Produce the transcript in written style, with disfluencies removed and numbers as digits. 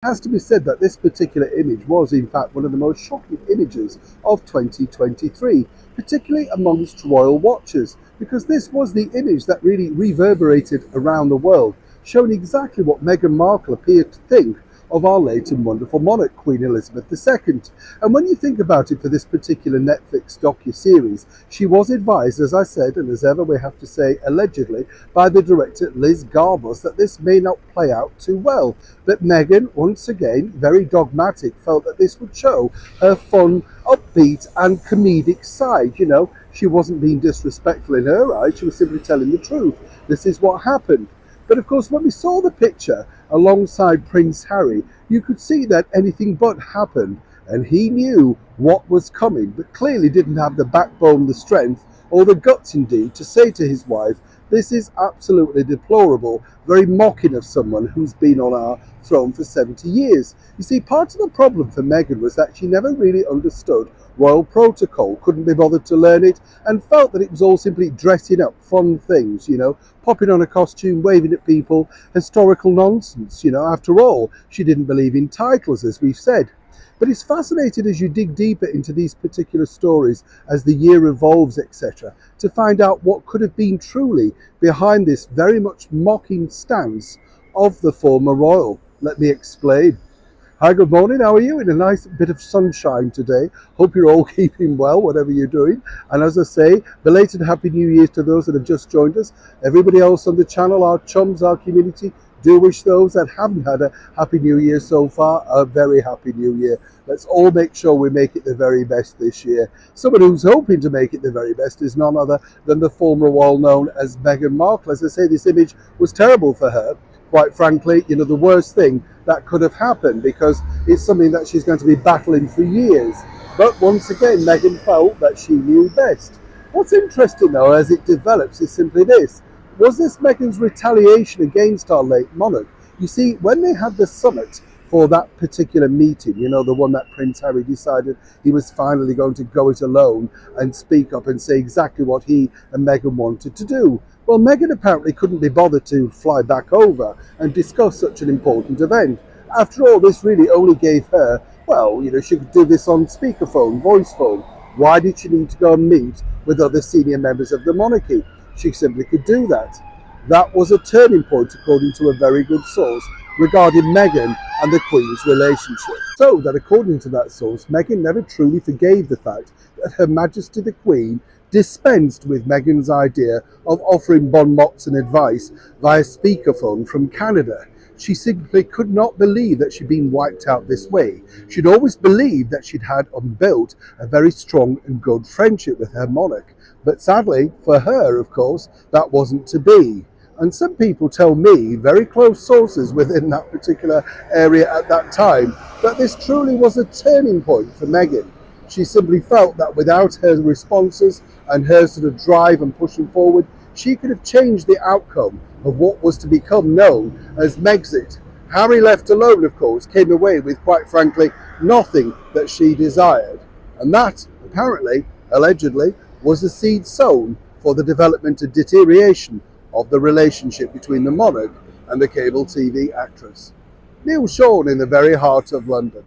It has to be said that this particular image was in fact one of the most shocking images of 2023, particularly amongst royal watchers, because this was the image that really reverberated around the world, showing exactly what Meghan Markle appeared to think of our late and wonderful monarch, Queen Elizabeth II. And when you think about it, for this particular Netflix docu-series, she was advised, as I said, and as ever we have to say allegedly, by the director Liz Garbus, that this may not play out too well. But Meghan, once again, very dogmatic, felt that this would show her fun, upbeat and comedic side. You know, she wasn't being disrespectful in her eyes, she was simply telling the truth. This is what happened. But of course, when we saw the picture alongside Prince Harry, you could see that anything but happened, and he knew what was coming, but clearly didn't have the backbone, the strength, or the guts indeed, to say to his wife, "This is absolutely deplorable," very mocking of someone who's been on our throne for 70 years. You see, part of the problem for Meghan was that she never really understood royal protocol, couldn't be bothered to learn it, and felt that it was all simply dressing up, fun things, you know, popping on a costume, waving at people, historical nonsense. You know, after all, she didn't believe in titles, as we've said. But it's fascinating as you dig deeper into these particular stories as the year evolves, etc., to find out what could have been truly behind this very much mocking stance of the former royal. Let me explain. Hi, good morning. How are you? In a nice bit of sunshine today. Hope you're all keeping well, whatever you're doing. And as I say, belated Happy New Year to those that have just joined us. Everybody else on the channel, our chums, our community, do wish those that haven't had a Happy New Year so far a very Happy New Year. Let's all make sure we make it the very best this year. Someone who's hoping to make it the very best is none other than the former well known as Meghan Markle. As I say, this image was terrible for her. Quite frankly, you know, the worst thing that could have happened, because it's something that she's going to be battling for years. But once again, Meghan felt that she knew best. What's interesting though, as it develops, is simply this. Was this Meghan's retaliation against our late monarch? You see, when they had the summit for that particular meeting, you know, the one that Prince Harry decided he was finally going to go it alone and speak up and say exactly what he and Meghan wanted to do. Well, Meghan apparently couldn't be bothered to fly back over and discuss such an important event. After all, this really only gave her, well, you know, she could do this on speakerphone, voice phone. Why did she need to go and meet with other senior members of the monarchy? She simply could do that. That was a turning point, according to a very good source, regarding Meghan and the Queen's relationship. So that according to that source, Meghan never truly forgave the fact that Her Majesty the Queen dispensed with Meghan's idea of offering bon mots and advice via speakerphone from Canada. She simply could not believe that she'd been wiped out this way. She'd always believed that she'd had and built a very strong and good friendship with her monarch. But sadly, for her, of course, that wasn't to be. And some people tell me, very close sources within that particular area at that time, that this truly was a turning point for Meghan. She simply felt that without her responses and her sort of drive and pushing forward, she could have changed the outcome of what was to become known as Megxit. Harry, left alone, of course, came away with, quite frankly, nothing that she desired. And that, apparently, allegedly, was the seed sown for the development and deterioration of the relationship between the monarch and the cable TV actress. Neil Sean in the very heart of London.